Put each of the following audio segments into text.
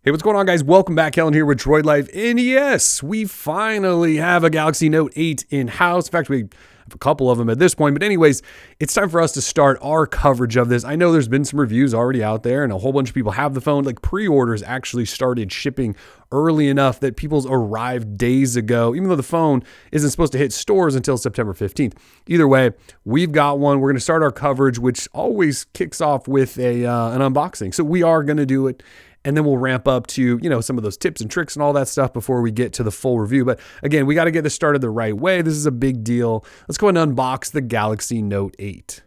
Hey, what's going on, guys? Welcome back. Kellen here with Droid Life. And yes, we finally have a Galaxy Note 8 in-house. In fact, we have a couple of them at this point. But anyways, it's time for us to start our coverage of this. I know there's been some reviews already out there, and a whole bunch of people have the phone. Like, pre-orders actually started shipping early enough that people's arrived days ago, even though the phone isn't supposed to hit stores until September 15th. Either way, we've got one. We're going to start our coverage, which always kicks off with an unboxing. So we are going to do it. And then we'll ramp up to, some of those tips and tricks and all that stuff before we get to the full review. But again, we got to get this started the right way. This is a big deal. Let's go ahead and unbox the Galaxy Note 8.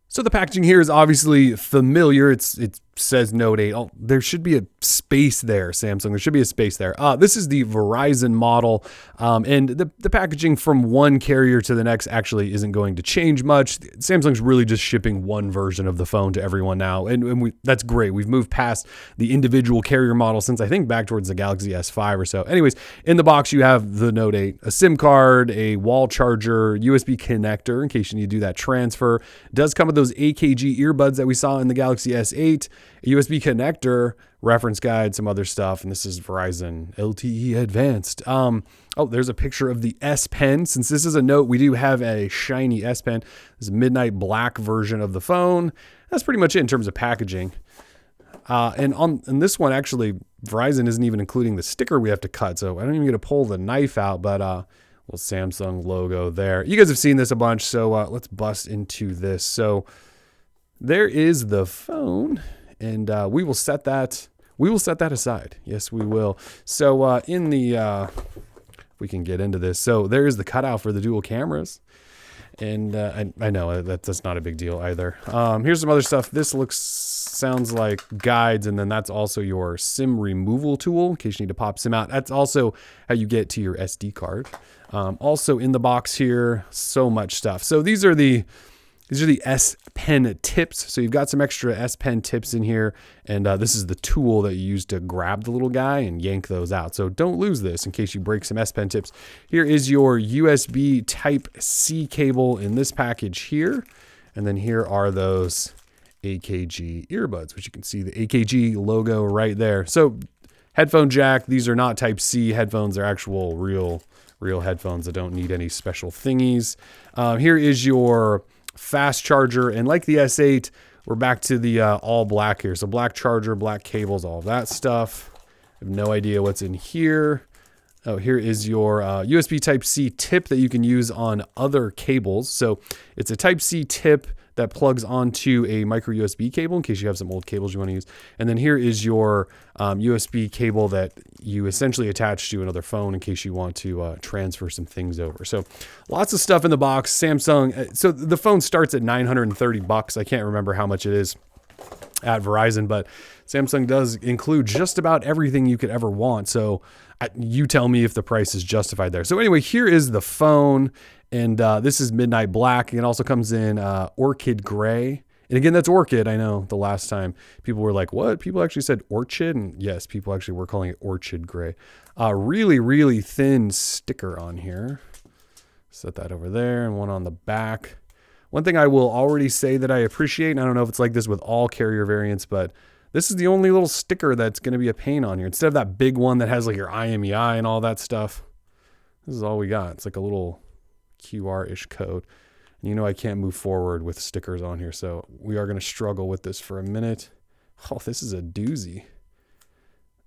So the packaging here is obviously familiar. It says Note 8. Oh, there should be a space there, Samsung. There should be a space there. This is the Verizon model. And the packaging from one carrier to the next actually isn't going to change much. Samsung's really just shipping one version of the phone to everyone now. And that's great. We've moved past the individual carrier model since I think back towards the Galaxy S5 or so. Anyways, in the box, you have the Note 8, a SIM card, a wall charger, USB connector in case you need to do that transfer. It does come with those AKG earbuds that we saw in the Galaxy S8, a USB connector, reference guide, some other stuff. And this is Verizon LTE Advanced. There's a picture of the S Pen. Since this is a Note, we do have a shiny S Pen. This is a midnight black version of the phone. That's pretty much it in terms of packaging. And on this one, actually, Verizon isn't even including the sticker we have to cut. So I don't even get to pull the knife out, but little Samsung logo there. You guys have seen this a bunch, so let's bust into this. So there is the phone, and we will set that aside. Yes, we will. So in the we can get into this. So there is the cutout for the dual cameras. And I know that's not a big deal either. Here's some other stuff. This sounds like guides, and then that's also your SIM removal tool in case you need to pop SIM out. That's also how you get to your SD card. Also in the box here, so much stuff. So these are the S Pen tips. So you've got some extra S Pen tips in here, and this is the tool that you use to grab the little guy and yank those out. So don't lose this in case you break some S Pen tips. Here is your USB Type-C cable in this package here, and then here are those AKG earbuds, which you can see the AKG logo right there. So headphone jack. These are not Type-C headphones. They're actual real headphones that don't need any special thingies. Here is your fast charger, and like the S8, we're back to the all black here. So black charger, black cables, all of that stuff. I have no idea what's in here. Oh, here is your USB Type-C tip that you can use on other cables. So it's a Type-C tip that plugs onto a micro USB cable in case you have some old cables you want to use. And then here is your USB cable that you essentially attach to another phone in case you want to transfer some things over. So lots of stuff in the box. Samsung. So the phone starts at $930. I can't remember how much it is at Verizon, but Samsung does include just about everything you could ever want. So you tell me if the price is justified there. So anyway, here is the phone. And this is midnight black. It also comes in orchid gray. And again, that's orchid. I know the last time people were like, what? People actually said orchid. And yes, people actually were calling it orchid gray. Really, really thin sticker on here. Set that over there, and one on the back. One thing I will already say that I appreciate, and I don't know if it's like this with all carrier variants, but this is the only little sticker that's going to be a pain on here. Instead of that big one that has like your IMEI and all that stuff, this is all we got. It's like a little QR-ish code. And I can't move forward with stickers on here, so we are going to struggle with this for a minute. Oh, this is a doozy.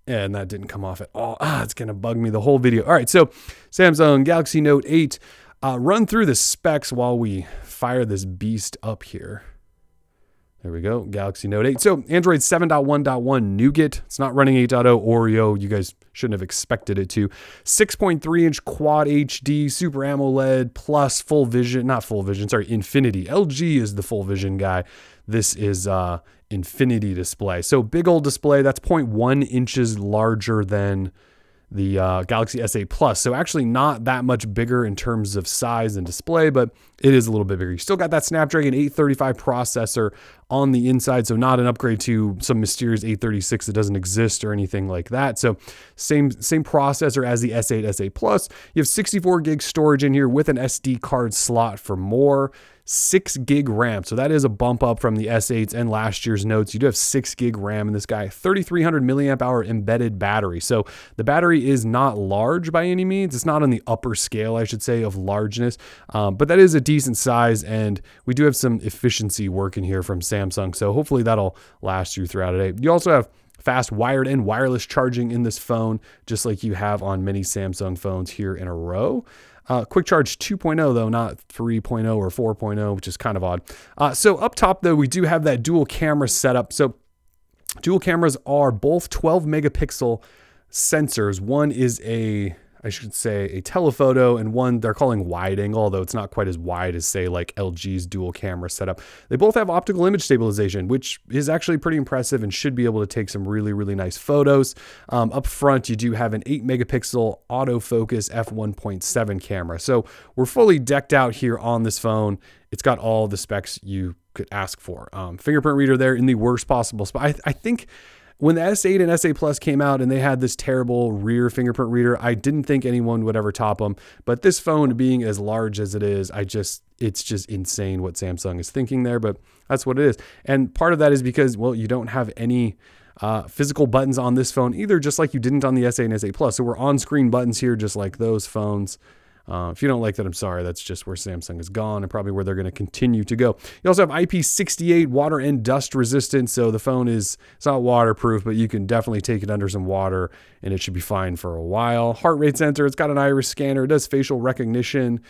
And that didn't come off at all. It's going to bug me the whole video. All right, so Samsung Galaxy Note 8. Run through the specs while we fire this beast up here. There we go, Galaxy Note 8. So Android 7.1.1 Nougat. It's not running 8.0 Oreo. You guys shouldn't have expected it to. 6.3-inch Quad HD Super AMOLED plus full vision, not full vision, sorry, Infinity. LG is the full vision guy. This is Infinity display. So big old display. That's 0.1 inches larger than the Galaxy S8 Plus. So actually not that much bigger in terms of size and display, but it is a little bit bigger. You still got that Snapdragon 835 processor on the inside. So not an upgrade to some mysterious 836 that doesn't exist or anything like that. So same processor as the S8, S8 Plus. You have 64 gig storage in here with an SD card slot for more. 6 gig RAM. So that is a bump up from the S8s and last year's notes. You do have 6 gig RAM in this guy, 3,300 milliamp hour embedded battery. So the battery is not large by any means. It's not on the upper scale, I should say, of largeness, but that is a decent size. And we do have some efficiency working here from Samsung. So hopefully that'll last you throughout the day. You also have fast wired and wireless charging in this phone, just like you have on many Samsung phones here in a row. Quick Charge 2.0 though, not 3.0 or 4.0, which is kind of odd. So up top though, we do have that dual camera setup. So dual cameras are both 12 megapixel sensors. One is a telephoto, and one they're calling wide angle, although it's not quite as wide as say like LG's dual camera setup. They both have optical image stabilization, which is actually pretty impressive and should be able to take some really, really nice photos. Up front, you do have an 8 megapixel autofocus f1.7 camera. So we're fully decked out here on this phone. It's got all the specs you could ask for. Fingerprint reader there in the worst possible spot. I think when the S8 and S8 Plus came out and they had this terrible rear fingerprint reader, I didn't think anyone would ever top them. But this phone being as large as it is, it's just insane what Samsung is thinking there, but that's what it is. And part of that is because, well, you don't have any physical buttons on this phone either, just like you didn't on the S8 and S8 Plus. So we're on-screen buttons here, just like those phones. If you don't like that, I'm sorry. That's just where Samsung has gone and probably where they're going to continue to go. You also have IP68 water and dust resistant. So the phone it's not waterproof, but you can definitely take it under some water and it should be fine for a while. Heart rate sensor. It's got an iris scanner. It does facial recognition.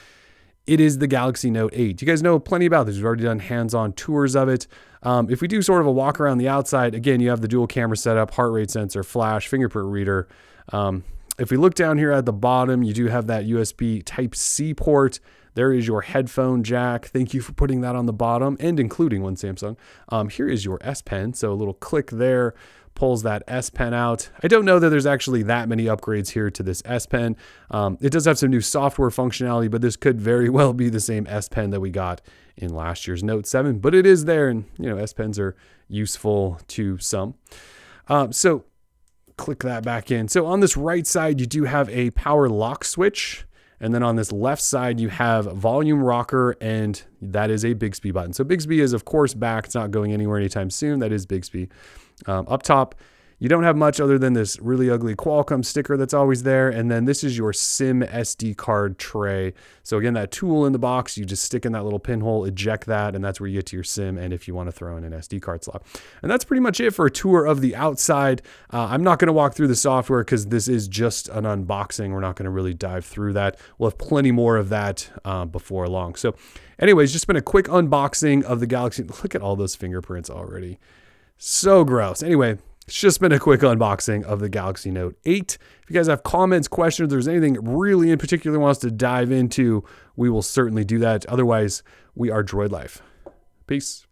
It is the Galaxy Note 8. You guys know plenty about this. We've already done hands-on tours of it. If we do sort of a walk around the outside, again, you have the dual camera setup, heart rate sensor, flash, fingerprint reader. If we look down here at the bottom, you do have that USB Type-C port. There is your headphone jack. Thank you for putting that on the bottom and including one, Samsung. Here is your S Pen. So a little click there pulls that S Pen out. I don't know that there's actually that many upgrades here to this S Pen. It does have some new software functionality, but this could very well be the same S Pen that we got in last year's Note 7, but it is there, and S Pens are useful to some. So click that back in. So on this right side, you do have a power lock switch. And then on this left side, you have volume rocker, and that is a Bixby button. So Bixby is, of course, back. It's not going anywhere anytime soon. That is Bixby. Up top, you don't have much other than this really ugly Qualcomm sticker that's always there. And then this is your SIM SD card tray. So again, that tool in the box, you just stick in that little pinhole, eject that, and that's where you get to your SIM. And if you want to throw in an SD card slot. And that's pretty much it for a tour of the outside. I'm not going to walk through the software because this is just an unboxing. We're not going to really dive through that. We'll have plenty more of that before long. So anyways, just been a quick unboxing of the Galaxy. Look at all those fingerprints already. So gross. Anyway, it's just been a quick unboxing of the Galaxy Note 8. If you guys have comments, questions, there's anything really in particular wants to dive into, we will certainly do that. Otherwise, we are Droid Life. Peace.